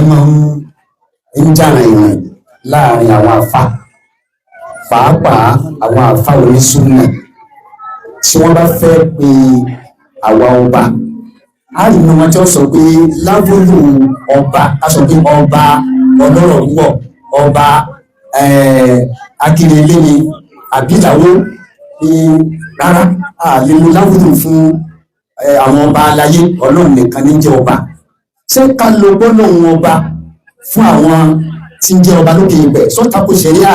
yẹn máa ń jára ìrìn láàrin àwọn àfà pàápàá àwọn àfà onísùnnà tí wọ́n bá fẹ́ pe àwa ọba a rí inú wọn tí wọ́n sọ pé lábúrú ọba a sọ pé ọba ọlọ́rọ̀ wọ̀ ọba akérèlé ni àbíyàwó ni rárá a lè lo lábúrú fún àwọn ọba aláyé ọlọ́run nìkan ní jẹ́ ọba ṣé ká lo gbólóhùn ọba fún àwọn tí ń jẹ́ ọba lókè ibẹ̀ sọ́tàkù ṣẹ̀ríà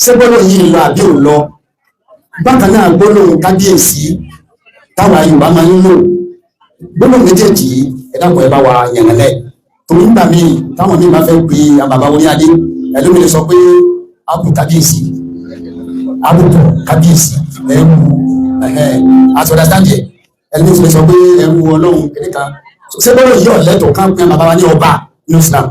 ṣé gbólóhùn yìí lọ àbí ò lọ bákan náà gbólóhùn kábíyèsí táwa Yorùbá máa ń lò gbólóhùn méjèèjì yìí ẹ dákun ẹ bá wa yànnàlẹ torí nígbà míì táwọn míì bá fẹ́ pe àbàbà orí adé ẹlòmíràn sọ pé abu kábíyèsí abudu kábíyèsí ẹrù àtọ̀dàstáǹdì ẹlòmíràn sọ pé ẹrù ọlọ́run kékeré kan ṣé gbólóhùn yìí ọ̀lẹ́tọ̀ ká pé àbàbà wa ní ọba ní Islam.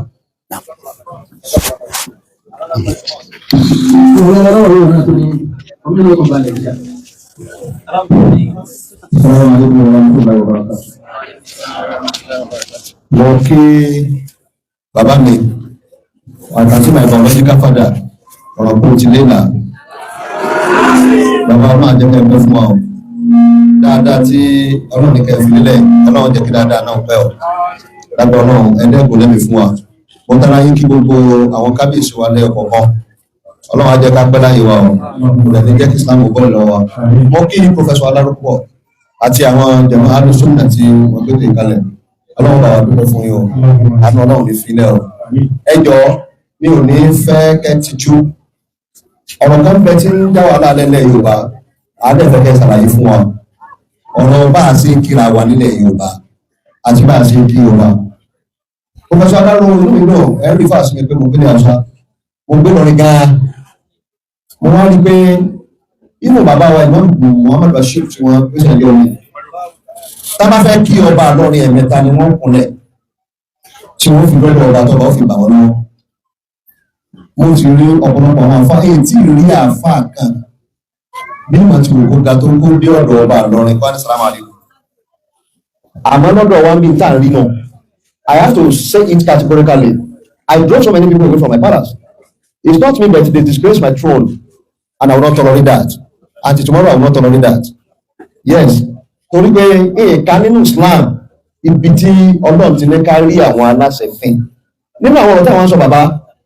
Mo kí bàbá mi àtàtì my biological father ọ̀rọ̀ kó ti léèlà bàbá máa jẹ́ kẹ́ pẹ́ fún wa o dáadáa tí ọlọ́run ní kẹ́ fi lélẹ̀ ọlọ́run jẹ́ kí dáadáa náà pẹ́ o lábẹ́ ọlọ́run ẹ̀ẹ́dẹ́gbò lẹ́mìí fún wa mo tara yín kí gbogbo àwọn kábíyèsí wa lẹ́yọ̀ kọ̀ọ̀kan ọlọ́run á jẹ́ ká pẹ́ láyé wa o kò lè ní jẹ́ kí Islam bọ́ lọ́wọ́ wa mo kí Professor Alárúpọ̀ àti àwọn jẹ̀mọ́ alùsùnà tí wọ́n gbé tè kalẹ̀ ọlọ́run bá wa dúpẹ́ fún yín o àánú ọlọ́run ní filẹ̀ o ẹ jọ̀ọ́ mi ò ní fẹ́ kẹ́ tijú ọ̀rọ̀ kan bẹ tí ń dá wàhálà lẹ́lẹ̀ Yorùbá àádẹ́fẹ́ kẹ́ ṣàlàyé fún wa ọ̀rọ̀ bá a ṣe ń kíra wa nílẹ̀ Yorùbá àti bá a ṣe ń kí Yorùbá Professor Alárúpọ̀ inú mi náà ẹ rí fàṣẹ mi pé mo gbé ní àṣà mo gbé lọrin gan-an mo wá rí pé inú bàbá wa Imam Muhammad Bashir tí wọ́n pèsè ilé omi tá bá fẹ́ kí ọba lọ́rin ẹ̀mẹ́ta ni wọ́n kúnlẹ̀ tí wọ́n fi lọ́dọ̀ ọba tó bá fi bà wọ́n lọ́wọ́ mo ti rí ọ̀pọ̀lọpọ̀ àwọn àfáà èyí tí rí àfáà kan bí mà ti wò kó ga tó kó dé ọ̀dọ̀ ọba lọ́rin kó ní sàlámù àlékún àmọ́ lọ́dọ̀ wa bí tá à ń rí náà I have to say it categorically I drove so many people away from my palace it's not me but they disgrace my throne and I will not tolerate that and tomorrow I will not tolerate that yes torí pé èèkà nínú Islam ibi tí Ọlọ́run ti ní ká rí àwọn aláṣẹ fín nínú àwọn ọ̀rọ̀ tí àwọn sọ bàbá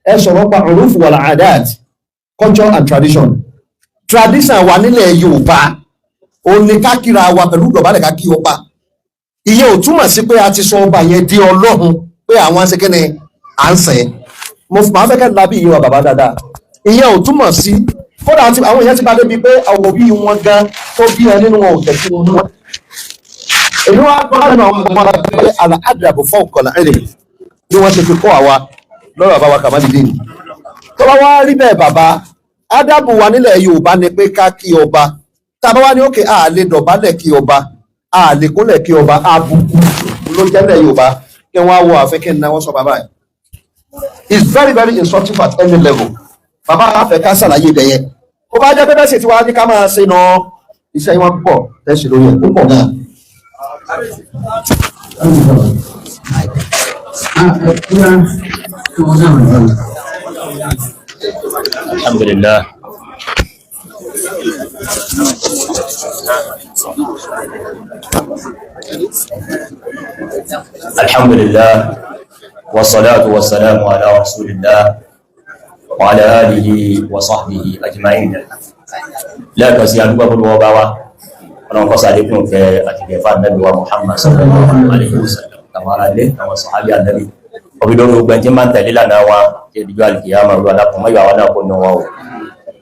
ẹ sọ̀rọ̀ pa uruf wal adat culture and tradition wa nílẹ̀ Yorùbá ó ní ká kíra wa pẹ̀lú ìdọ̀bálẹ̀ ká kí ọba ìyẹn ò túmọ̀ sí pé a ti sọ ọba yẹn di Ọlọ́run pé àwọn aṣekẹ́ni à ń sẹ́ mo máa fẹ́ kẹ́ lábí ìyẹn wa bàbá dáadáa ìyẹn ò túmọ̀ sí kódà àwọn èèyàn ti bá débi pé àwọn òbí wọn gan tó bí ẹ nínú wọn ò tẹ̀sí wọn wọn èyí wá gbọ́ lẹ́nu àwọn ọmọ ọmọ pé àlàádàbò fún ọ̀kọ̀lá ẹ̀rẹ̀ bí wọ́n ṣe fi kọ́ àwa lọ́rọ̀ àbáwá Kàmálídìn tó bá wá rí bẹ́ẹ̀ bàbá ádàbò wa nílẹ̀ Yorùbá ni pé ká kí ọba tá a bá wá ní òkè a lè dọ̀bálẹ̀ kí ọba a lè kúnlẹ̀ kí ọba àbùkù ló jẹ́lẹ̀ Yorùbá kí wọ́n á wọ àfẹ́kẹ́ ní wọ́n sọ bàbá yìí it's very very instructive at any level bàbá àfẹ́ ká ṣàlàyé ibẹ̀ yẹn ó bá jẹ́ pé bẹ́ẹ̀ sì ti wá ní ká máa ṣe náà iṣẹ́ wọn pọ̀ tẹ́sí lórí ẹ̀ púpọ̀ náà. Alhamdulillah. Alhamdulillah. Wassalatu wassalamu ala rasulillah wa ala alihi wa sahbihi ajma'in. Lẹ́ẹ̀kan sí adúgbò fún ọba wa ọlọ́run kọ́ sáà lékún fẹ́ àti kẹfà Ànábì wa Muhammad sallallahu alaihi wasallam kàmàrà lé àwọn sàhábì Ànábì ọbí lórí ogun ẹjẹ́ máa ń tẹ̀lé lánàá wa tí ìdíjọ́ alìkìyàmà rú alákùnmọ́ ìwà wọn náà kò ní wọn o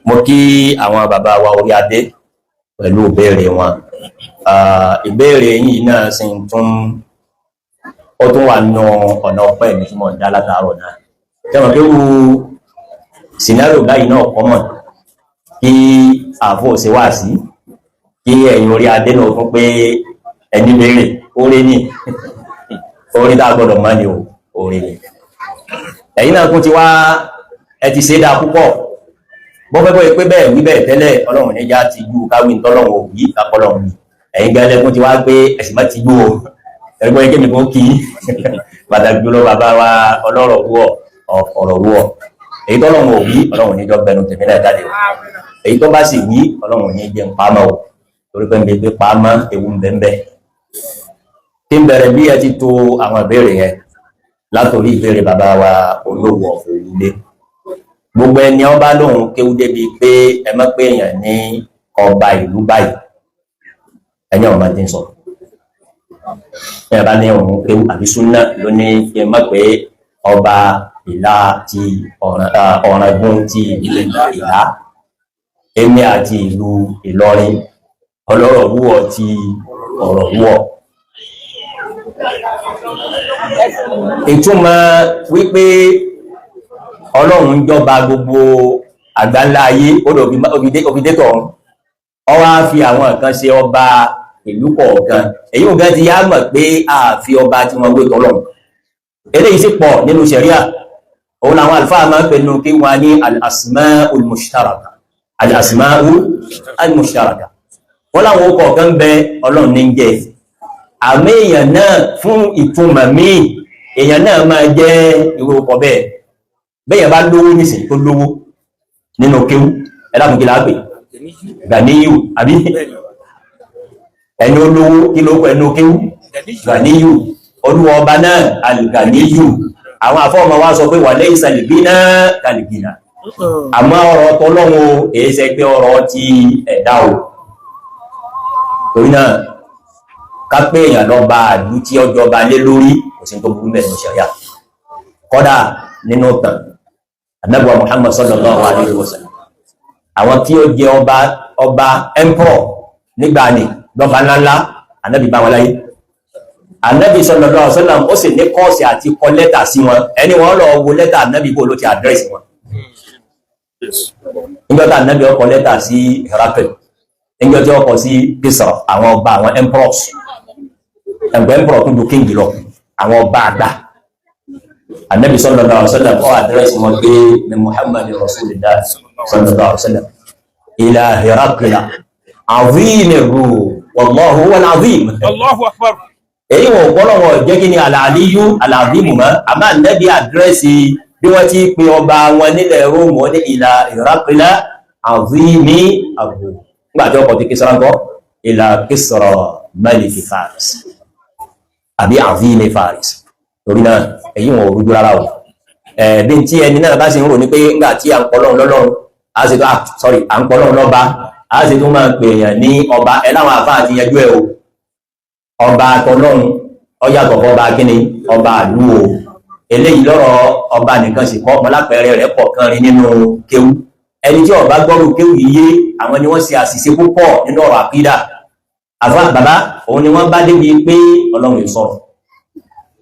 mo kí àwọn bàbá wa orí adé pẹ̀lú ìbéèrè wọn ìbéèrè yìí náà sì tún ó tún wà nù ọ̀nà ọpẹ́ mi tí mo ń dá látàárọ̀ náà jẹ́wọ̀n pé wo scenario báyìí náà kọ́mọ̀ kí àfọ́ ṣe wá sí kí ẹ̀yin orí adé náà fún pé ẹni béèrè orí ní orí tá a gbọ́dọ̀ mọ́ ni o orí ni ẹ̀yin náà kún ti wá ẹ ti ṣe dáa púpọ̀ bọ́fẹ́bọ́ pé bẹ́ẹ̀ wí bẹ́ẹ̀ tẹ́lẹ̀ ọlọ́run níjà ti ju káwí tọ́lọ́run ò yí àpọ̀lọ́run ẹ̀yin gẹ́lẹ́ kún ti wá gbé ẹ̀sìn má ti gbó o ẹ̀gbọ́n ẹgbẹ́ mi kò kí pàtàkì jùlọ bàbá wa ọlọ́rọ̀ wọ̀ ọ̀rọ̀ wọ̀ èyí tó lọ́wọ́ wí ọlọ́run ní dọ́gbẹ́nu tèmi náà jáde o èyí tó bá sì wí ọlọ́run ní jẹ́ pamọ́ o torí pé ń bẹ pé pamọ́ ewu ń bẹ́ẹ̀ tí ń bẹ̀rẹ̀ bí ẹ ti tó àwọn ìbéèrè yẹn látòrí ìbéèrè bàbá wa olówó ọ̀fọ̀ ilé gbogbo ẹni ọba lóhun kéwú débi pé ẹ mọ̀ pé èèyàn ní ọba ìlú báyìí ẹni ọmọ ti ń sọ ẹ bá ní òun kéwú àbí súnà ló ní ẹ mọ̀ pé ọba ìlà ti ọ̀ràngún ti ilẹ̀ ìlà èmi àti ìlú Ìlọrin ọlọ́rọ̀ wúwọ̀ ti ọ̀rọ̀ wúwọ̀ ìtumọ̀ wípé ọlọ́run jọba gbogbo àgbáńlá ayé òfìdé tọ̀run ó wá fi àwọn kan ṣe ọba ìlú kọ̀ọ̀kan èyí ò gẹ́ ti yá mọ̀ pé a fi ọba tí wọ́n gbé tọ́lọ́run eléyìí sì pọ̀ nínú ṣẹ̀ríà òun làwọn àlùfáà máa ń pè nínú kí wọ́n ní al-asma'ul mushtaraka al-asma'ul mushtaraka wọ́n láwọn ó kọ̀ọ̀kan bẹ ọlọ́run ní jẹ́ àmì èèyàn náà fún ìtumọ̀ míì èèyàn náà máa jẹ́ ìwé ọkọ̀ bẹ́ẹ̀ bẹ́yàn bá lówó nìsìn tó lówó nínú kéwú ẹlámùkílá pè Ganiyu àbí ẹni olówó kí ló pẹ̀ nínú kéwú Ganiyu olúwa ọba náà al-Ganiyu àwọn afọ́ọ̀mọ́ wá sọ pé wà lẹ́yìn sàlìbínà kàlìbínà àmọ́ ọ̀rọ̀ tọ́lọ́wọ́ èé ṣe pé ọ̀rọ̀ ti ẹ̀dá o torí náà kápẹ́ èèyàn lọ bá àlú tí ọjọ́ bá lé lórí kò sí tó burú mẹ́rin ṣẹ̀ríà kọ́dà nínú tàn Ànábì Muhammad sallallahu alaihi wasallam àwọn tí ó jẹ ọba emperor nígbà ní lọ́ba ńláńlá Ànábì bá wọn láyé Ànábì sallallahu alaihi wasallam ó sì ní kọ́ọ̀sì àti kọ lẹ́tà sí wọn ẹni wọn lọ wo lẹ́tà Ànábì bó ló ti àdírẹ́sì wọn nígbàtà Ànábì ó kọ lẹ́tà sí Herakl nígbàtà ó kọ sí Kisra àwọn ọba àwọn emperors ẹgbẹ́ emperor tó ju kíngì lọ àwọn ọba àgbà Ànábì sallallahu alaihi wasallam ó àdírẹ́sì wọn pé ní Muhammadin Rasulillah sallallahu alaihi wasallam ila Herakl azim ar-rum wallahu huwa al-azim Allahu akbar èyí wọn gbọ́lọ́wọ́ jẹ́ kí ni al-aliyyu al-azimu mọ́ àmá Ànábì àdírẹ́sì bí wọ́n ti pe ọba wọn nílẹ̀ Róòmù ní ila Herakl azimi ar-rum nígbàjọ́ ọkọ̀ tí Kisra kọ́ ila Kisra maliki Faris àbí azimi Faris torí náà èyí wọn ò rújú rárá o bí n tí ẹni náà bá sì ń rò ní pé ńgbà tí à ń pọ́lọ́run lọ́lọ́run a sì tó à ń pọ́lọ́run lọ́ba a sì tó máa pè èèyàn ní ọba ẹ láwọn àfáà ti yanjú ẹ o ọba tọlọ́run ó yàtọ̀ fọ́ba kíni ọba àlú o eléyìí lọ́rọ̀ ọba nìkan sì kọ́ ọmọlápẹ̀rẹ̀ rẹ̀ pọ̀ kan rí nínú kéwú ẹni tí ọba gbọ́rù kéwú yìí àwọn ni wọ́n ṣe àṣìṣe púpọ̀ nínú ọ̀rọ̀ àkídà àfáà bàbá òun ni wọ́n bá débi pé ọlọ́run ìsọ̀rọ̀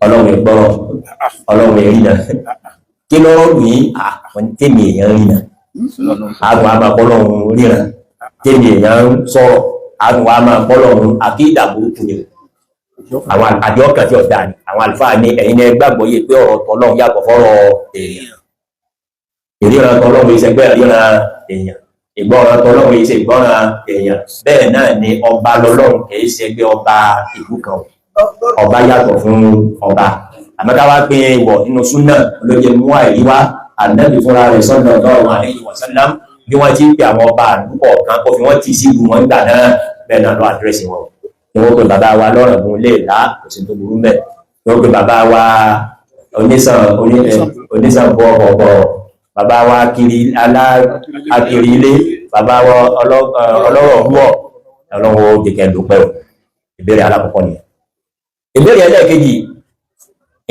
ọlọ́run ìgbọ́rọ̀ ọlọ́run ìrìnà kí lọ́rọ̀ lù yí àwọn tèmi èèyàn rìnà àgùn àmàpọ̀lọ́run ríran tèmi èèyàn sọ̀rọ̀ àgùn àmàpọ̀lọ́run àkídà burúkú ni àwọn àdéhọ́kàn tí ọ̀dà ni àwọn àlùfáà ní ẹ̀yin gbàgbọ́ yìí pé ọ̀rọ̀ tọ́lọ́run yàtọ̀ fọ́rọ̀ èèyàn ìríran tọ́lọ́run ìṣẹ́gbẹ́ ìríran èèyàn ìgbọ́ràn tọ́lọ́run ìṣe ìgbọ́ràn èèyàn bẹ́ẹ̀ náà ni ọba lọ́lọ́run kìí ṣe gbé ọba ìlú kan ọba yàtọ̀ fún ọba àmọ́ká wá pé wọ̀ nínú súnà olóye mú àìríwá Ànábì fúnra rẹ̀ sallallahu alaihi wasallam bí wọ́n ti ń pè àwọn ọba àdúgbò kan kó fi wọ́n ti sí ìlú wọn gbà náà bẹ́ẹ̀ náà lọ àdírẹ́sì wọn ni wọ́n pe bàbá wa lọ́rọ̀gùn lè lá kò sí tó burú mẹ́ ni wọ́n pe bàbá wa onísàn bọ̀ọ̀bọ̀ bàbá wa akiri ilé bàbá wa ọlọ́rọ̀ wúwọ̀ ọlọ́rọ̀ jẹ́kẹ́ dúpẹ́ ìbéèrè alákọ̀ọ́kọ́ nìyẹn ìbéèrè ẹlẹ́ẹ̀kejì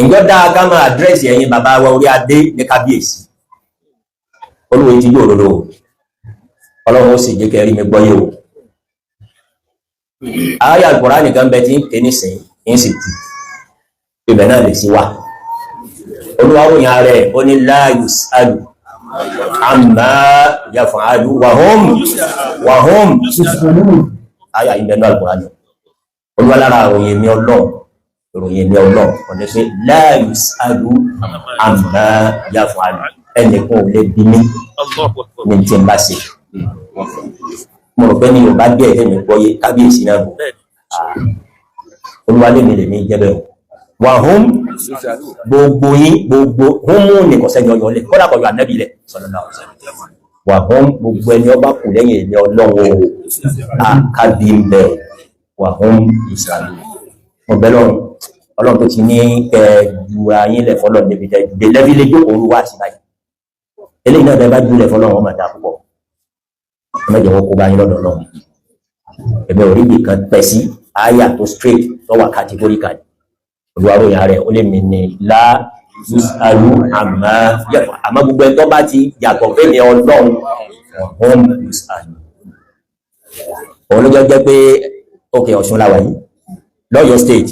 ìjọ dáa ká máa àdírẹ́sì ẹ̀yin bàbá wa orí adé ní kábíyèsí olúwo ti yóò lòlò ọlọ́run ó sì jẹ́ kẹrí mi gbọ́ yóò ayé Al-Qur'ani nìkan bẹ tí ń ké nísìn ń sì tù ibẹ̀ náà lè sí wà olúwa ròyìn ààrẹ ó ní la yus'alu amma yaf'alu wa hum ayé ìbẹ̀nú Al-Qur'ani olúwa lára ròyìn mi ọlọ́run ìròyìn ní ọlọ́run ọ̀nà pé la yus'alu amma yaf'alu ẹnìkan ò lè bí mi ní tí n bá ṣe mo rò pé ní Yorùbá díẹ̀ tẹ́mi gbọ́yé kábíyèsí náà bò olúwa lè mi lè ní jẹ́bẹ̀ o wà hum gbogbo yín gbogbo húnmù ní kọ̀sẹ́ni ọyọ̀ lẹ̀ kọ́dà kọ̀yọ̀ ànábì lẹ̀ sallallahu alaihi wasallam wà hum gbogbo ẹni ọba kù lẹ́yìn ilẹ̀ ọlọ́run àkàbí ń bẹ̀ wà hum ìsàlù ọbẹ̀ ọlọ́run tó ti ní ju ayé lẹ̀ fọlọ́ níbi tẹ́ lẹ́bí lé jókòó orú wá sí báyìí eléyìí náà bẹ́ẹ̀ bá jùlẹ̀ fọlọ́ wọn máa dà púpọ̀ mẹ́jọ wọn kó bá yín lọ́dọ̀ náà ẹ̀mẹ́ orílẹ̀ kan pẹ̀ sí àyà tó straight tó wà categorical olùwàròyìn rẹ̀ ó lè mi ní lá yusalu àmọ́ yẹ̀fọ́ àmọ́ gbogbo ẹni tó bá ti yàtọ̀ fẹ́ ní ọlọ́run ọ̀hún yusalu òun ló jẹ́ pé ókè Ọ̀ṣun láwà yìí lọ́yọ̀ state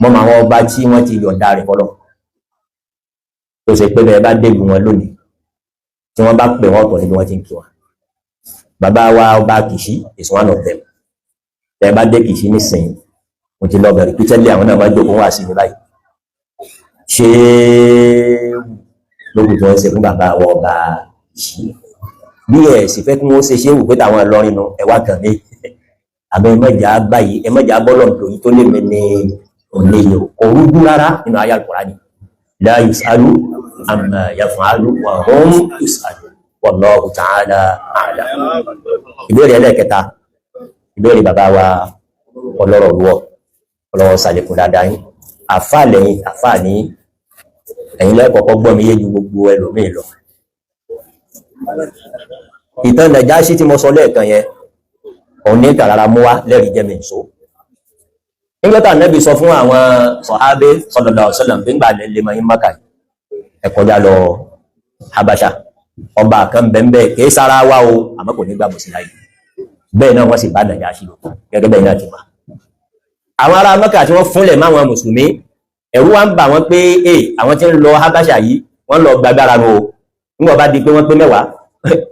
mọ́ mọ́ àwọn ọba tí wọ́n ti yọ̀ǹda rẹ̀ fọlọ́ tó ṣe pé bẹ́ẹ̀ bá débù wọn lónìí tí wọ́n bá pè wọ́n pọ̀ níbi wọ́n ti ń kí wọn bàbá wa ọba Kìṣí is one of them tẹ́ bá dé Kìṣí nísìnyí mo ti lọ bẹ̀rẹ̀ pítẹ́lẹ̀ àwọn náà máa jókòó wá sí mi báyìí ṣé lókùn tí wọ́n ṣe fún bàbá wa ọba Kìṣí bí ẹ̀ sì fẹ́ kí wọ́n ṣe wù pé táwọn Ìlọrin nu ẹ̀wà kan ní àbẹ ẹmẹjà báyìí ẹmẹjà bọ́lọ̀ lòyìn tó lè mẹ́ni òní yìí kò rújú rárá nínú ayé Al-Qur'ani la yusalu amma yaf'alu wa hum yusalu wallahu ta'ala a'lam. Ìbéèrè ẹlẹ́kẹta ìbéèrè bàbá wa ọlọ́rọ̀ lúwọ̀ ọlọ́rọ̀ sàlékún dáadáa yín àfà lẹ́yìn àfà ní ẹ̀yìn lẹ́kọ̀ọ́kọ́ gbọ́ mi yé ju gbogbo ẹlòmíì lọ. Ìtàn Nàjáṣí tí mo sọ lẹ́ẹ̀kan yẹn òun ní kàràrà mú wá lẹ́rìí jẹ́mi ìṣó. Nígbàtà Ànábì sọ fún àwọn sọ̀hábé sallallahu alaihi wasallam pé ń gbà lè mọ̀ yín Mákà ẹ kọjá lọ Habasha ọba kan bẹ́ẹ̀ kìí sára wá o àmọ́ kò ní gbà mùsùlùmí láyé bẹ́ẹ̀ náà wọ́n sì bá Nàjáṣí lò gẹ́gẹ́ bẹ́ẹ̀ náà ti wà. Àwọn ará Mákà tí wọ́n fúnlẹ̀ máa wọn mùsùlùmí ẹ̀rú wa ń bà wọ́n pé àwọn tí ń lọ Habasha yìí wọ́n lọ gbàgbára nù o nígbà bá di pé wọ́n pé 10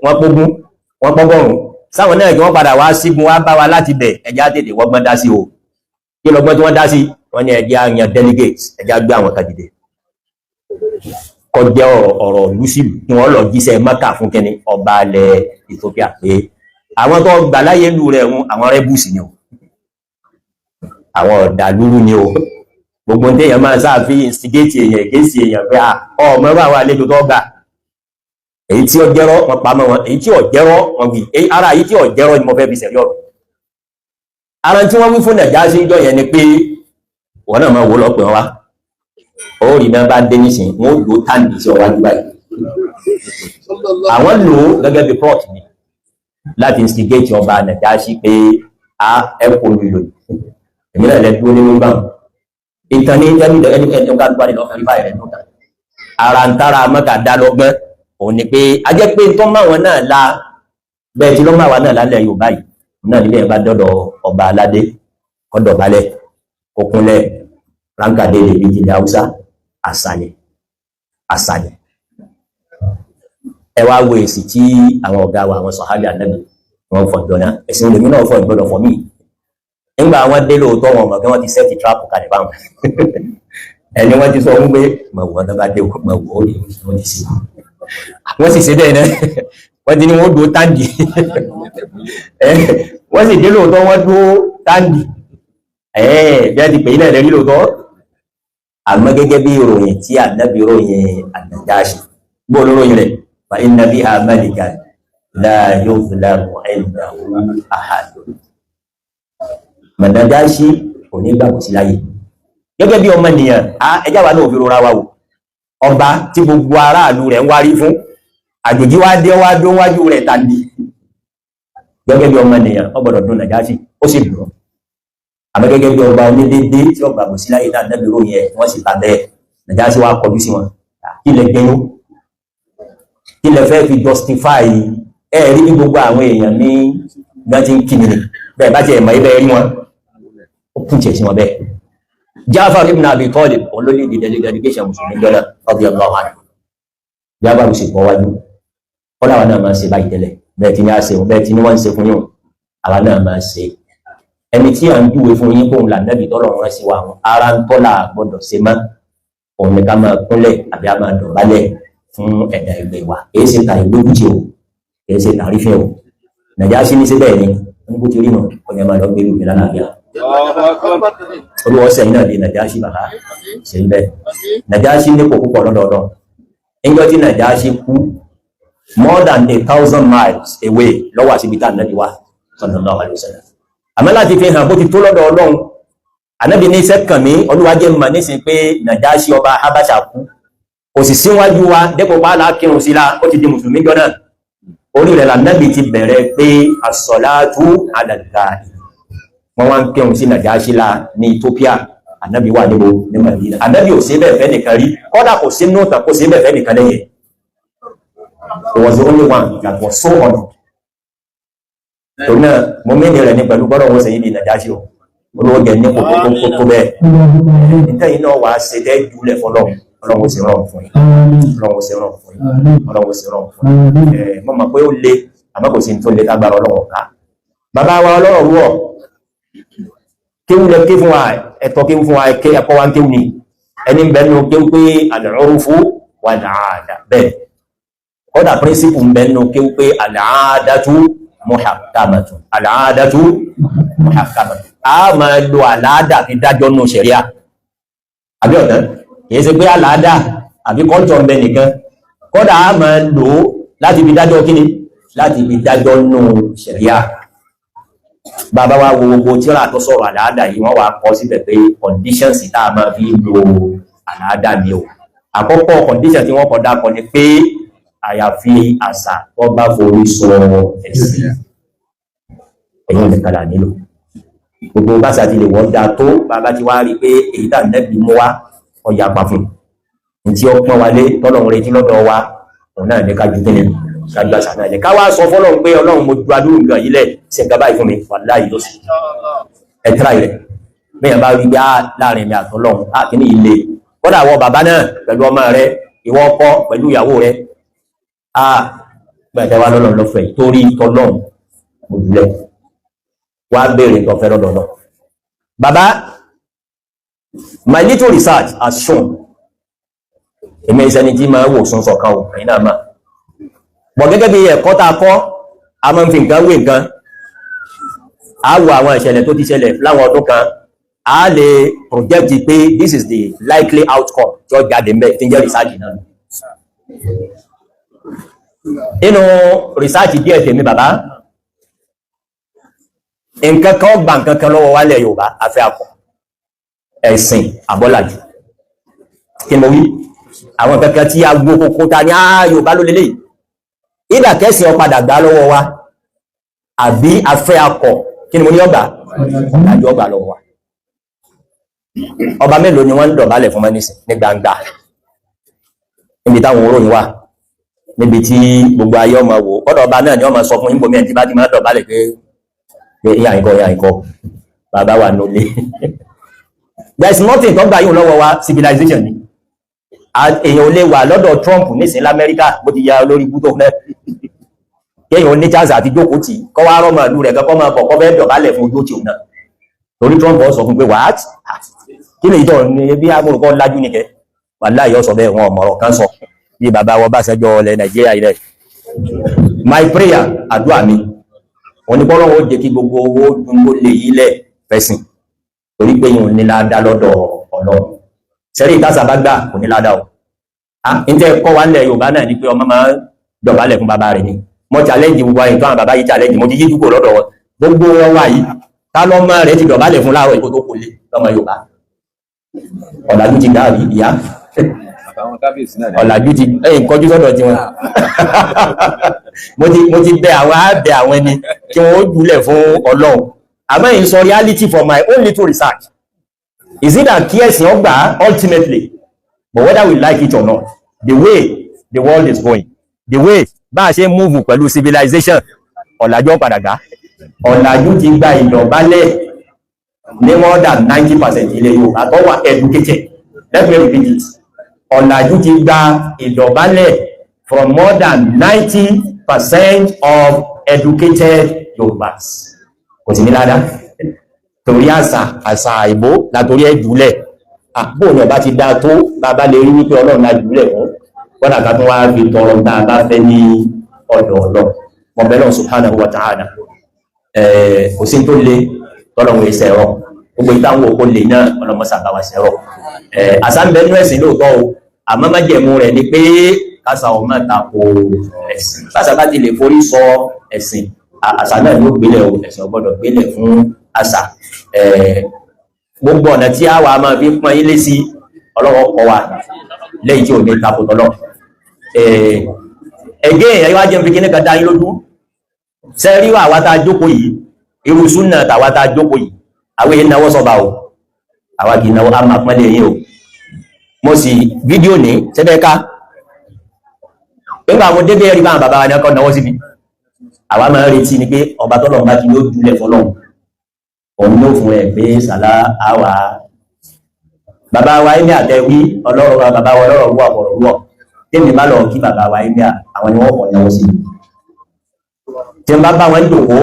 wọ́n pógún wọ́n pọ́gọ́rùn sáwọn náà kí wọ́n padà wá sígun wá bá wa láti bẹ̀ ẹjá tètè wọ́gbọ́n dá sí o kí lọ́gbọ́n tí wọ́n dá sí wọ́n ní ẹjá yan delegates ẹjá gbé àwọn kan dìde kọjá ọ̀rọ̀ lùsìlù kí wọ́n lọ jíṣẹ́ Mákà fún kẹ́ni ọba alẹ́ Ethiopia pé àwọn tó gbà láyé lù rẹ̀ ń àwọn rẹ́bùsì ni o àwọn ọ̀dàlúrú ni o gbogbo téèyàn máa sáàfin instigate èèyàn kéèsì èèyàn pé ọmọ ẹgbẹ́ àwọn àlejò tó gbà èyí tí ó jẹ́rọ́ wọn pàmọ́ wọn èyí tí ó jẹ́rọ́ wọn wí ara èyí tí ó jẹ́rọ́ ni mo fẹ́ fi sẹ̀rí ọ̀rọ̀ ara tí wọ́n wí fún Nàjáṣí ìjọ yẹn ni pé wọ́n náà máa wò lọ pé wọ́n wá ó rí náà bá dé nísìn wọ́n lò tàǹdì sí ọwájú báyìí àwọn lò ó gẹ́gẹ́ bí plot ni láti instigate ọba Nàjáṣí pé ẹ̀kọ́ lò èmi náà lẹ́ dúró nínú gbàmù ìtàn ní ẹni ọgá gbárí lọ́fẹ́ rí báyìí rẹ̀ lọ́ta ara ń tára Mákà dá lọ́gbọ́n òun ni pé a jẹ́ pé tó máa wọn náà la bẹ́ẹ̀ tí ló máa wà náà lálẹ́ Yorùbá yìí náà nílẹ̀ bá dọ́dọ̀ ọba aládé kọ́dọ̀ balẹ̀ kókúnlẹ̀ ránkàdé lè bí jìlẹ̀ Haúsá àṣàyẹ̀ ẹ wá wo èsì tí àwọn ọ̀gá wa àwọn sọ̀hábì Ànábì wọn fọ̀ jọ náà ẹ̀sìn olèmí náà fọ̀ ìgbọ́dọ̀ fọ̀ míì nígbà wọn dé lóòótọ́ wọn mọ̀ kí wọ́n ti sẹ́ẹ̀tì tíráàpù kalẹ̀ báwọn ẹni wọ́n ti sọ wọ́n pé mọ̀ wọ́n tó bá dé mọ̀ wọ́n ó ti sí wọ́n sì ṣe bẹ́ẹ̀ náà wọ́n ti ní wọ́n dúró táǹdì wọ́n sì dé lóòótọ́ wọ́n dúró táǹdì bí a ti pè é náà lẹ́rí lóòótọ́ àmọ́ gẹ́gẹ́ bí ìròyìn tí Ànábì ròyìn Nàjáṣí gbọ́ lóròyìn rẹ̀ fa inna biha malikan la yuzlamu indahu ahad Nàjáṣí kò ní gbà kò sí láyé gẹ́gẹ́ bí ọmọ ènìyàn ẹjá wa náà fi rọra wa wò ọba tí gbogbo aráàlú rẹ̀ ń wárí fún àjòjì wá dé wá dó wájú rẹ̀ tàbí gẹ́gẹ́ bí ọmọ ènìyàn ó gbọ́dọ̀ dùn Nàjáṣí ó sì dùn àmọ́ gẹ́gẹ́ bí ọba onídéédé tí ọgbà kò sí láyé náà Ànábì ròyìn ẹ̀ wọ́n sì ta bẹ́ẹ̀ Nàjáṣí wá kọjú sí wọn kí lẹ gbẹ́yún kí lẹ fẹ́ fi justify rí bí gbogbo àwọn èèyàn ní gbọ́ntí kìnnìún bẹ́ẹ̀ bá ti ẹ̀mọ̀ ibẹ̀ rí wọn ó kún jẹ̀ sí wọn bẹ́ẹ̀ Ja'far ibn Abi Talib olórí di delegation Mùsùlùmí jọ́nà radiyallahu anhu Ja'far sì pọ̀ wájú kọ́lá àwọn náà máa ń ṣe báyìí tẹ́lẹ̀ bẹ́ẹ̀ tí ní àṣẹ bẹ́ẹ̀ tí ní wọ́n ń ṣe fún yín àwọn náà máa ń ṣe ẹni tí à ń júwe fún yín kóhun làǹdẹ́bì tọ́lọ̀ wọn sí wa àwọn ara ń tọ́lá gbọ́dọ̀ ṣe mọ́ òun ni ká máa kúnlẹ̀ àbí a máa dọ̀bálẹ̀ fún ẹ̀dá ẹgbẹ́ wa kìí ṣe ta ìwé kùtì o kìí ṣe tàrífẹ́ o Nàjáṣí ní síbẹ̀ ni wọ́n ní bó ti rí nù ọ̀yẹ́ máa lọ gbé lùmí lálàáfíà olúwa sẹ́yìn náà di Nàjáṣì bàbá ṣe bẹ́ẹ̀ Nàjáṣì ní kò púpọ̀ lọ́dọọdọ́ níjọ́ tí Nàjáṣì kú more than 1,000 miles away lọ́wọ́ àti ibi tá ànábì wá sallallahu alaihi wasallam àmọ́ láti fi hàn bó ti tó lọ́dọ̀ Ọlọ́run ànábì ní sẹ́kàn mi olúwa jẹ́ mà nísìn pé Nàjáṣì ọba Habasha kú kò sì síwájú wa dépò pàálà kírun sí la ó ti di mùsùlùmí jọ náà orí rẹ̀ lànàbì ti bẹ̀rẹ̀ pé as-salatu ala al-ghaib wọ́n wá ń kírun sí Nàjáṣì la ní Ethiopia ànábì wà níbo ní Madina ànábì ò sí bẹ́ẹ̀ fẹ́ nìkan rí kọ́dà kò sí nùtà kò sí bẹ́ẹ̀ fẹ́ nìkan lẹ́yìn he was the only one that was so honored torí náà mo mẹ́ni rẹ̀ ní pẹ̀lú gbọ́dọ̀ wọ́n sẹ́yìn ní Nàjáṣì o olówó jẹ ní kókó bẹ́ẹ̀ níta yìí náà wàá ṣe tẹ́ jùlẹ̀ fọlọ́ Ọlọ́run sì rọrùn fún yín Ọlọ́run sì rọrùn fún yín Ọlọ́run sì rọrùn fún yín mo mọ̀ pé ó le àmọ́ kò sí ní tó le lágbára Ọlọ́run ká bàbá wa Ọlọ́run wọ̀ kéwù lẹ ké fún wa ẹ̀tọ́ kéwù fún wa ẹ̀kọ́ wa ń kéwù ni ẹni bẹ́ẹ̀ nù kéwù pé al-urfu wal-'ada bẹ́ẹ̀ kódà píríncípù ń bẹ́ẹ̀ nù kéwù pé al-'adatu muhakkamatu al-'adatu muhakkamatu a máa lo àlàádà fi dájọ́ nù ṣẹ̀ríà àbí ọ̀tán kìí ṣe pé àlàádà àbí kọ́ńtọ̀ ń bẹ nìkan kódà a máa lò ó láti fi dájọ́ kíni láti fi dájọ́ nù ṣẹ̀ríà bàbá wa wo gbogbo tíra tó sọ̀rọ̀ àlàádà yìí wọ́n wá kọ́ síbẹ̀ pé conditions tá a máa fi lo àlàádà ni o àkọ́kọ́ condition tí wọ́n kọ́ dákọ̀ ni pé àyàfi àṣà tó bá forí sọ ẹ̀sìn ẹ̀yìn nìkan nílò gbogbo báṣà ti lè wọ́n dáa tó bàbá ti wá rí pé èyí tà nẹ́bí mú wá ọjà pa fún un tí ó pọ́n wálé tọ́lọ́run retí lọ́dọ̀ wa òun náà ní kájú kíni kájú àṣà náà lẹ̀ ká wá sọ fọ́lọ́run pé Ọlọ́run mo ju adúrú nǹkan yìí lẹ̀ ṣe nǹkan báyìí fún mi wàláhì ló sì ẹ̀tíra rẹ̀ bẹ́ẹ̀ bá rí gbá láàrin mi àtọ́lọ́run á kí ní ilé kódà àwọn bàbá náà pẹ̀lú ọmọ rẹ ìwọ ọkọ pẹ̀lú ìyàwó rẹ á gbẹ̀dẹ̀ wa lọ́lọ́run lọ́fẹ̀ẹ́ torí tọ́lọ́run òjúlẹ̀ wá béèrè tó fẹ́ lọ́dọ̀ náà. Bàbá, my little research has shown èmi ìsẹni tí máa wò sún sọ̀kan ò ẹ̀yìn náà máa. Bọ̀ gẹ́gẹ́ bí ẹ̀kọ́ tá a kọ́, a máa ń fi nǹkan wé nǹkan. A wo àwọn ìṣẹ̀lẹ̀ tó ti ṣẹlẹ̀ láwọn ọdún kan, a lè project pé this is the likely outcome tí ó jáde mbẹ́ tí ń jẹ́ research náà. Inú research díẹ̀ tèmi bàbá, nǹkan kan gbà nǹkan kan lọ́wọ́ wálẹ̀ Yorùbá afẹ́ akọ ẹ̀sìn àbọ́làjù kí ni mo wí àwọn kankan tí a gbó kókó ta ní Yorùbá ló lélẹ̀ ìdà kẹsìn ọ̀padà gbà lọ́wọ́ wa àbí afẹ́ akọ kí ni mo ní ọgbà ọ̀làjú ọgbà lọ́wọ́ wa ọba mélòó ni wọ́n ń dọ̀bálẹ̀ fún mẹ́nìsìn ní gbangba níbi táwọn òróyìn wà níbi tí gbogbo ayé ọmọ wò kọ́dọ̀ ọba náà ni ọmọ sọ fún yín bomi ẹ̀ tí bá ti máa dọ̀bálẹ̀ pé ìyá ìkọ́ bàbá wà nílé there is nothing tó gbà yíò lọ́wọ́ wa civilization ni èyàn ò lè wà lọ́dọ̀ Trump nísìn l'Amẹ́ríkà bó ti ya olórí bútó náà kéèyàn ní chance àti jókòó tì kọ́ wá rọ́mọ̀ ìlú rẹ̀ kọ́ máa bọ̀ kọ́ fẹ́ dọ̀bálẹ̀ fún ojú òtì òun náà torí Trump sọ fún pé what kí ni ìjọ ní bí amúrùkọ́ lájú nìkẹ́ wàláhì yóò sọ bẹ́ẹ̀ wọn ọmọrọ̀ kan sọ bí bàbá wọn bá ṣẹjọ́ ilẹ̀ Nàìjíríà ilẹ̀ my prayer àdúrà mi onígbọ́lọ́wọ́ jẹ́ kí gbogbo owó dúngbó lè yílẹ̀ fẹ́sìn torí pé yìí ò ní láadá lọ́dọ̀ Ọlọ́run sẹ́rí ìtàṣà bá gbà kò ní láadá o ní tẹ́ kọ́ wá nílẹ̀ Yorùbá náà ní pé ọmọ máa dọ̀bálẹ̀ fún bàbá rẹ̀ ni mo challenge gbogbo àyíká àwọn bàbá yìí challenge mo ti yí dúkò lọ́dọ̀ wọn gbogbo wọn wà yìí ká lọ́mọ rẹ̀ ti dọ̀bálẹ̀ fún láàárọ̀ ìkó tó kò lé lọ́mọ Yorùbá ọ̀làjú ti dá àbí ìyá ọ̀làjú ti kọjú sọ́dọ̀ tí wọn mo ti bẹ àwọn àbẹ àwọn ẹni kí wọn ó jùlẹ̀ fún Ọlọ́run àmọ́ in sọ reality for my own little research is it that kí ẹ̀sìn ọgbà ultimately but whether we like it or not the way the world is going the way bá a ṣe move pẹ̀lú civilization ọ̀làjú padà gbá ọ̀làjú ti gba ìdọ̀bálẹ̀ ní more than 90% ilẹ̀ Yorùbá tó wà educated let me repeat it ọ̀làjú ti gba ìdọ̀bálẹ̀ from more than 90% of educated Yorùbás kò sí ní ládá torí àṣà ìbò látorí ẹ̀jùlẹ̀ àpò ní ọba ti dá tó bàbá lè rí wípé Ọlọ́run lájúlẹ̀ fún wọ́n àká tó wá fi tọrọ tá a bá fẹ́ ní ọ̀dọ̀ Ọlọ́run mọ̀bẹ́lọ́ subhanahu wa ta'ala kò sí tó lé tọ́lọ́wọ́ ìṣẹ̀rọ gbogbo ìtàwọn òkú lè náà ọlọ́mọsà bá wa ṣẹ̀rọ àṣà ń bẹ nínú ẹ̀sìn lóòótọ́ o àmọ́ májẹ̀mú rẹ̀ ni pé kásà ọ̀ máa tako ẹ̀sìn kásà bá ti lè forí sọ ẹ̀sìn àṣà náà ló gbélé o ẹ̀sìn ọgbọ́dọ̀ gbélé fún àṣà gbogbo ọ̀nà tí a wà máa fi pọ́n ilé sí ọlọ́wọ́ kọ wa lẹ́yìn tí ò ní tako tọ́lọ́ ẹgẹ́ ẹ̀yọ́ wá jẹ́ fi kíní kan dá yín lójú sẹ́rí wà wá tá a jókòó yìí irú súnà tàwa tá a jókòó yìí àwọn èèyàn náwó sọ́ba o àwa kì í náwó a máa pọ́nlé yín o mo sì fídíò ní sẹ́bẹ̀ẹ́ká nígbà mo dédé rí bá àwọn bàbá wa ní ọkọ̀ náwó síbi àwa máa ń retí ni pé ọba tọ́lọ̀ bá ti ló dúlẹ̀ fọlọ́hùn òun ló fún ẹ̀ pé sàlá àwà bàbá wa ẹ̀mí àtẹ̀wí ọlọ́rọ̀ bàbá wa ọlọ́rọ̀ wọ̀ ọ̀rọ̀ wọ̀ tẹ́mi bá lọ kí bàbá wa ẹ̀mí àwọn ni wọ́n kọ̀ náwó síbi tí n bá bá wọn dòkó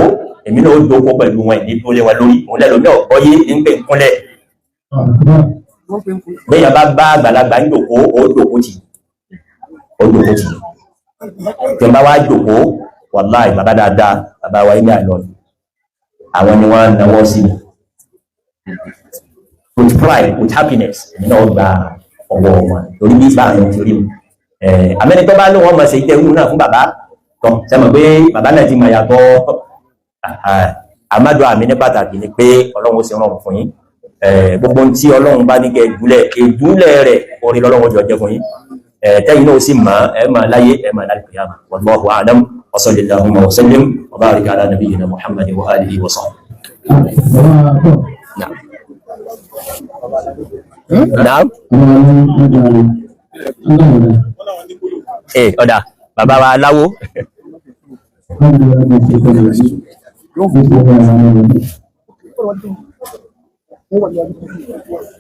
èmi náà ó dòkó pẹ̀lú wọn ní tó lé wọn lórí òun lẹ́nu ní ọ̀pọ̀ yé ń pè ń kúnlẹ̀ bẹ́ẹ̀ bá bá àgbàlagbà ń dòkó ó dòkó tì tí n bá wá dòkó wàláì bàbá dáadáa bàbá wa ilé àlọ́ àwọn ni wọ́n náwó sí with pride with happiness èmi náà gba ọwọ́ wọn torí bí bá àwọn ti rí mi àmẹ́ni tó bá ní wọ́n mọ̀ sí ìtẹ́wù náà fún bàbá tọ́ sẹ́mọ̀ pé bàbá náà ti mọ̀ yàtọ̀ àmàdù àmì ní pàtàkì ni pé ọlọ́run ó sì rán fún yín gbogbo tí ọlọ́run bá ní kẹ ìdúlẹ̀ rẹ̀ orí lọ́lọ́run jọ jẹ́ fún yín tẹ́yìn náà sì mọ̀ ẹ máa láyé ẹ máa láyé kìyàmà wallahu a'lam wa sallallahu wa sallim wa barika ala nabiyyina muhammadin wa alihi wa sahbihi. Naam. Ọ̀dà bàbá wa aláwo.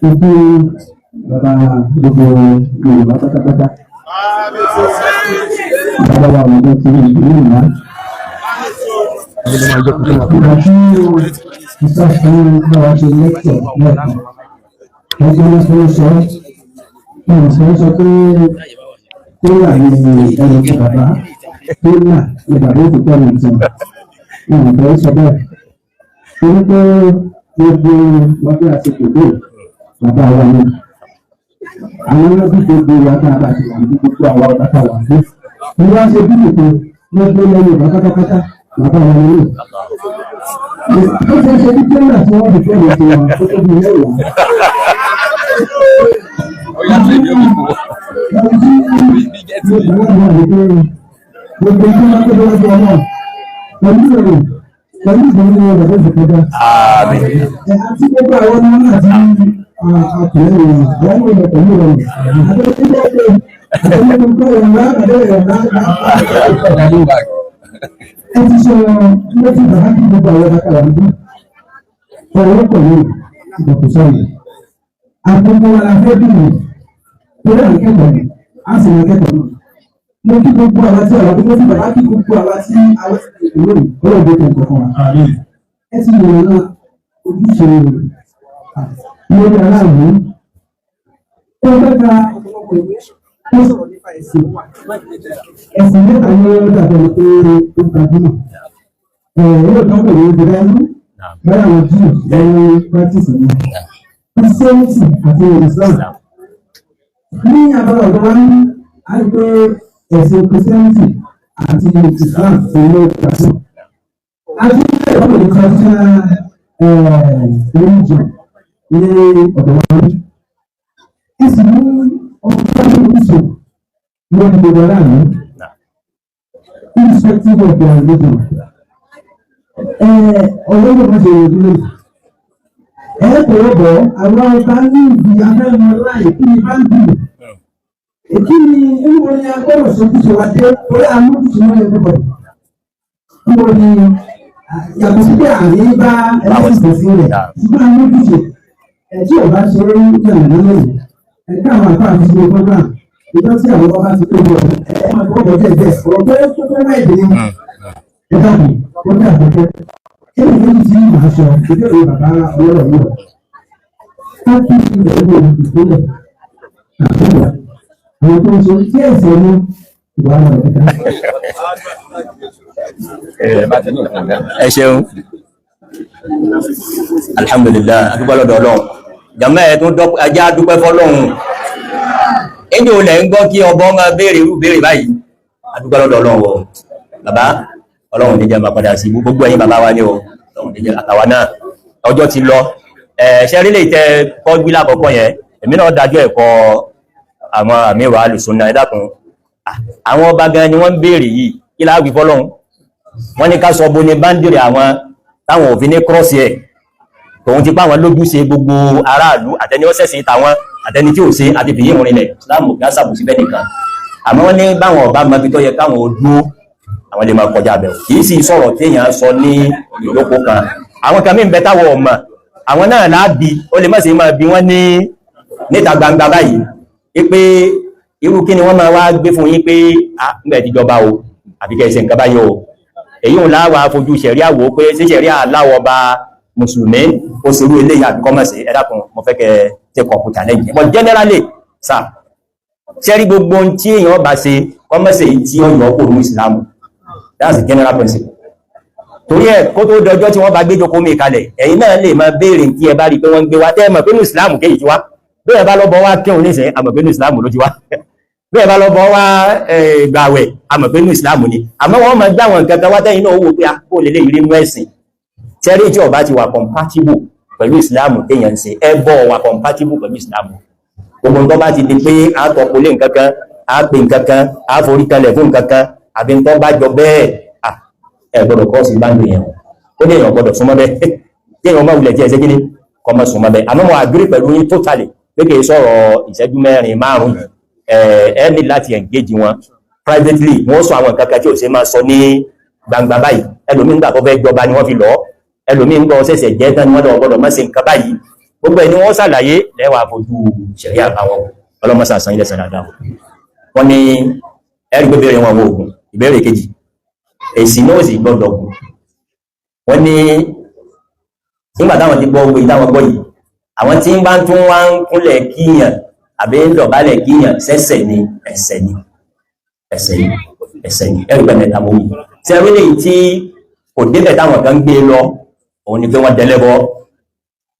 Itu bàbá gbogbo Yorùbá pátápátá. Bàbá wa ọ̀dọ́ ti rí ìlú ìlú. Ìgbà tí ìsọ̀fún náà ṣe lẹ́kọ̀ọ́ lẹ́ẹ̀kan, ẹgbẹ́ ló sọ sọ pé tó wà ní ẹni tí bàbá tó là ní bàbá òkú tẹ̀lé ìtàn. Wọ́n fẹ́ sọ bẹ́ẹ̀. Torí pé gbogbo wájú àti kòkó bàbá wa ni. Àwọn ọlọ́dún gbogbo wájú àti gbogbo àwọn bàbá wa ni. Bí wọ́n ṣe bí kòkó gbogbo lẹ́yìn bàbá pátápátá bàbá wa ni. Ó ṣe ṣe bí tẹ́lá tí wọ́n fi tẹ́lẹ̀ sí wọn tó tóbi mẹ́wàá. Gbogbo tí wọ́n tó lọ́wọ́ ọmọ pẹ̀lú ìròyìn pẹ̀lú ìgbòmí ọ̀rọ̀ tó ti kọjá. Àti gbogbo àwọn ọmọ náà ti àtìlẹ́yìn àwọn ọmọ pẹ̀lú ìròyìn. Ẹ ti sọ lọ́tí bàbá kí gbogbo àwọn ọmọ kàwá níbí. Ọ̀rọ̀ pẹ̀lú ìgbàkúsọ̀rọ̀. Àgbogbo aláfẹ́ bìrì tó rẹ̀ kẹ́kọ̀ọ́ ni, a sì rẹ̀ kẹ́kọ̀ọ́ náà. Mo kí gbogbo àwọn tí àwọn tó ti bàbá kí gbogbo àwọn tí àwọn ìlú olóògbé tó ń kọ̀ fún wa. Ẹ ti yọ̀ náà ojúṣe lórí aláàbò. Ó mẹ́ta ó sọ̀rọ̀ nípa ẹ̀sìn. Ẹ̀sìn mẹ́ta ní ó dàbẹ̀ pé ó gbajúmọ̀. Ó lè tọ́kọ̀ ní ìdílé ẹnu, bẹ́ẹ̀ àwọn Júù lẹ́yìn practice ni. Christianity àti Islam. Ní abala ọ̀dọ́ wa ní àìpé ẹ̀sìn Christianity àti Islam ti lé ìgbàsọ̀. A ti ń bẹ̀rẹ̀ lọ́wọ́ ní traditional religion ní ọ̀dọ̀ wa ní. Ẹ sì ní ọ̀pọ̀ ìṣòro ní ọ̀dọ̀ wa ní. Irrespective of their religion. Ọ̀rọ̀ yóò máa ṣe ìdílé. Ẹ̀ẹ́dẹ̀ẹ́dẹ̀ àwọn ọba ní ìdí abẹ́rẹ́ láì kí ni bá ń bì. Èkí ni ìwọ ni agbọ́dọ̀ sojúṣe wa dé orí amúkùsùn náà yẹn bọ̀. Ìwọ ni yàtọ̀ sí pé àrí bá ẹlẹ́sìn sí rẹ̀ ṣùgbọ́n amúkùsùn ẹ̀jí ọba ṣe é yànnà lónìí. Ẹ̀ka àwọn àpá àti ṣe program ìjọ tí àwọn ọba ti pé bọ̀ ẹ̀ máa gbọ́dọ̀ bẹ́ẹ̀ bẹ́ẹ̀ ọ̀rọ̀ pé tó fẹ́ máa dé ẹ̀ka mi ó dà bẹ́ẹ̀. Kí ni èyí tí màá sọ ìbéèrè bàbá ọlọ́rọ̀ yìí wọ̀? Ká kí ìbẹ̀rù ìpínlẹ̀ àbúrò àwọn tó ń ṣe tí ẹ̀sẹ̀ ní ìwà rẹ̀ kíkà. Ẹ ṣeun. alhamdulillah adúpẹ́ lọ́dọ̀ Ọlọ́run jàmá ẹ̀ tún ajá dúpẹ́ fọ́lọ́run ẹjọ́ olè ń gbọ́ kí ọbọ̀ máa béèrè irú béèrè báyìí adúpẹ́ lọ́dọ̀ Ọlọ́run wọ bàbá Ọlọ́run níjẹ́ máa padà sí gbogbo ẹ̀yin bàbá wa ní o Ọlọ́run níjẹ́ àtàwa náà ọjọ́ ti lọ ṣẹ́rí lè tẹ kọ́ gbí lákọ̀ọ́kọ́ yẹn èmi náà dájọ́ ẹ̀kọ́ àwọn àmìwà alùsùnà ẹ̀dàkùn àwọn ọba gan ni wọ́n ń béèrè yìí kí láàgbì fọ́lọ́run wọ́n ní ká sọ bó ní báńdìrì àwọn táwọn òfin ní kírọ́sì ẹ̀ tòun ti pa àwọn lójúṣe gbogbo aráàlú àtẹni ó ṣẹ̀sìn tàwọn àtẹni tí ò ṣe àti fìyí ìrìn ilẹ̀ Ìsìlámù gáṣàbù sí bẹ́ẹ̀ nìkan àmọ́ wọ́n ní báwọn ọba mọ́bí tó yẹ káwọn ó dúró àwọn lè máa kọjá bẹ̀rù kì í sì sọ̀rọ̀ téèyàn sọ ní ìlókò kan àwọn kan mí ń bẹ táwọn ọmọ àwọn náà láàbí ó lè má ṣe máa bí wọ́n ní níta gbangba báyìí pé irú kí ni wọ́n máa wá gbé fún yín pé ńgbẹ̀ ìjọba o àbí kẹsẹ̀ nǹkan báyìí o èyí ò láwà fojú ṣẹ̀ríà wò pé sí ṣẹ̀ríà aláwọ̀ bá mùsùlùmí ó ṣerú eléyìí àbí kọ́mọ̀sí ẹ̀dàkùn mo fẹ́ kẹ́ tẹ́ kọ̀ọ̀kù challenge but generally sir ṣẹ́rí gbogbo tí èèyàn bá ṣe kọ́mọ̀sí tí ó yọ kó ní ìsìlámù that's the general principle torí ẹ̀ kó tó dọjọ́ tí wọ́n bá gbé jókòó mi kalẹ̀ ẹ̀yin náà lè máa béèrè tí ẹ bá rí pé wọ́n ń gbé wa tẹ́ ẹ mọ̀ pé ní ìsìlámù kéyìí ti wá bí ẹ bá lọ bọ́ wá kírun nísìnyí àmọ̀ pé ní ìsìlámù ló ti wá bí ẹ bá lọ bọ́ wá gbàwẹ̀ àmọ̀ pé ní ìsìlámù ni àmọ́ wọ́n máa gbá àwọn nǹkan kan wá tẹ́yìn náà wò pé kó lè lè rí mú ẹ̀sìn tẹ́rí tí ọba ti wà compatible pẹ̀lú ìsìlámù téèyàn ń ṣe ẹbọ wà compatible pẹ̀lú ìsìlámù gbogbo nǹkan bá ti di pé a tọkọlé nǹkan kan a pè nǹkan kan a forí kalẹ̀ fún nǹkan kan àbí nǹkan bá jọ bẹ́ẹ̀ ẹ gbọ́dọ̀ kọ́ sí báńdù yẹn ó lè yàn gbọ́dọ̀ súnmọ́ bẹ́ẹ̀ kí èèyàn má wulẹ̀ tí ẹ ṣe kí ni kọ́ mọ́ súnmọ́ bẹ́ẹ̀ àmọ́ mo agree pẹ̀lú yín totally pé kì í sọ̀rọ̀ ìṣẹ́jú mẹ́rin márùn-ún ẹ ní láti engage wọn privately wọ́n sọ àwọn nǹkan kan tí ò ṣe máa sọ ní gbangba báyìí ẹlòmíín gbà tó fẹ́ jọba ni wọ́n fi lọ ẹlòmíín gbọ́ ṣẹ̀ṣẹ̀ jẹ́ tán ni wọ́n lọ gbọ́dọ̀ má ṣe nǹkan báyìí gbogbo ẹni wọ́n ṣàlàyé lẹ́wà fojú ṣẹ̀rí àbáwọn ọlọ́mọṣà san ilẹ̀ sàdádà wọn ni ẹ̀rí pé béèrè wọn oògùn ìbéèrè kejì èsì náà sì gbọ́dọ̀ gùn wọ́n ní nígbà táwọn ti gbọ́ gbé táwọn gbọ́ yìí àwọn tí ń bá tún wá ń kúnlẹ̀ kíyàn àbí ń dọ̀bálẹ̀ kíyàn sẹ́sẹ̀ ni ẹ̀ṣẹ̀ ni ẹ̀ṣẹ̀ ni ẹ̀rí pé mẹ́ta mọ́ mi tí ẹ̀rí lè tí kò débẹ̀ táwọn kan gbé lọ òun ni pé wọ́n dẹ́lẹ́bọ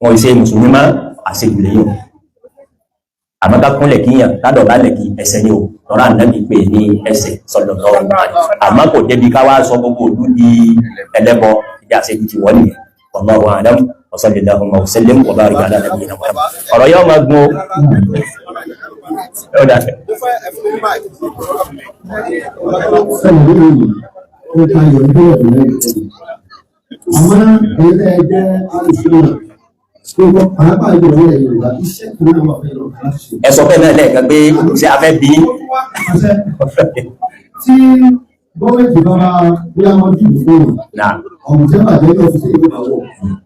wọn ìṣe mùsùlùmí má àṣejù lẹ́yìn àmọ́ ká kúnlẹ̀ kíyàn ká dọ̀bálẹ̀ kí ẹ̀ṣẹ̀ ni o lọ́rọ̀ ànábì pé ní ẹ̀ṣẹ̀ sallallahu alaihi wasallam àmọ́ kò débi ká wá sọ gbogbo òlú di ẹlẹ́bọ ìdí àṣejù ti wọ́n nìyẹn wallahu a'lam wa sallallahu wa sallim wa barika ala nabiyyina Muhammad ọ̀rọ̀ yóò máa gun ó dà fẹ́. àwọn ẹgbẹ́ ẹgbẹ́ alùsùnà gbogbo pàápàá ìjọba ilẹ̀ Yorùbá iṣẹ́ kan náà wà fẹ́ lọ́wọ́ láti ṣe. ẹ sọ pé náà lẹ́ẹ̀kan pé ṣé a fẹ́ bí. tí gọ́ọ̀mẹ̀ntì bá bóyá wọ́n dìbò fóònù ọ̀hún tí wọ́n àjẹ́ yóò fi ṣe ìgbà wọ̀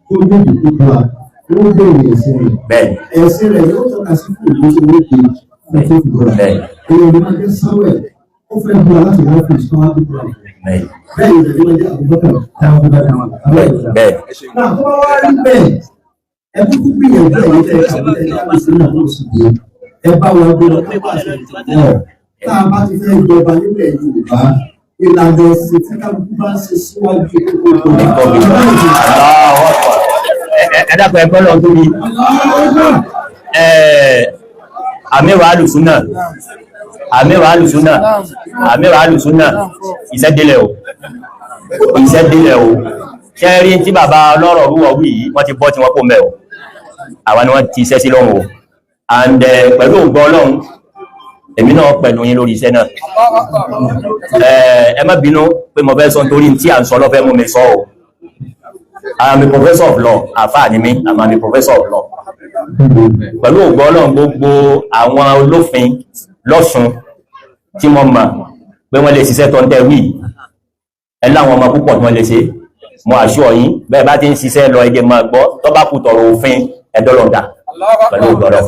tó ní ìdìbò tó wa ó bẹ̀rẹ̀ ẹ̀sìn rẹ̀ ẹ̀sìn rẹ̀ yóò tọ́ka sí fún ìgbésẹ̀ owó kejì tó fi bọ̀rọ̀ èèyàn ní máa jẹ́ sáwẹ̀ ó fẹ́ bọ́ láti wọ́n fi ìṣọ́ àdúgbò rẹ̀ bẹ́ẹ̀ ni ìdílé jẹ́ àbúgbọ́kà táwọn bá dáwọn bẹ́ẹ̀. náà tó wá rí bẹ́ẹ̀ ẹ kúkú gbìyànjú ẹ̀yìn tẹ̀ ṣàbílẹ̀ ní àbísí náà ló sì gbé ẹ bá wọn gbé lọ pé wàá ṣe ìjọba tá a bá ti fẹ́ jọba nílẹ̀ Yorùbá ìlànà ẹ̀sìn tí kálukú bá ń ṣe síwájú ẹ dákun ẹ gbọ́dọ̀ tó rí àmẹ́wàá alùsúnà àmẹ́wàá alùsúnà àmẹ́wàá alùsúnà ìṣẹ́délẹ̀ o ṣẹ́rí tí bàbá ọlọ́rọ̀ rúwọ̀ wí yìí wọ́n ti bọ́ tí wọ́n kó mẹ́ o àwọn ni wọ́n ti iṣẹ́ sí lọ́rùn o and pẹ̀lú ògbọ́ ọlọ́run èmi náà pẹ̀lú yín lórí iṣẹ́ náà ẹ má bínú pé mo fẹ́ sọ nítorí tí à ń sọ lọ́fẹ́ mú mi sọ o I am a professor of law àfáà ni mí I'm a professor of law pẹ̀lú ògbọ́ ọlọ́run gbogbo àwọn olófin lọ́sùn tí mo mọ̀ pé wọ́n lè ṣiṣẹ́ tó ń tẹ́ wí ẹ láwọn ọmọ púpọ̀ tí wọ́n lè ṣe mo àṣọ yín bẹ́ẹ̀ bá ti ń ṣiṣẹ́ lọ ẹgbẹ́ máa gbọ́ tó bá kú tọrọ òfin ẹ̀dọ́lọ́dà pẹ̀lú ògbọ́ ọlọ́run.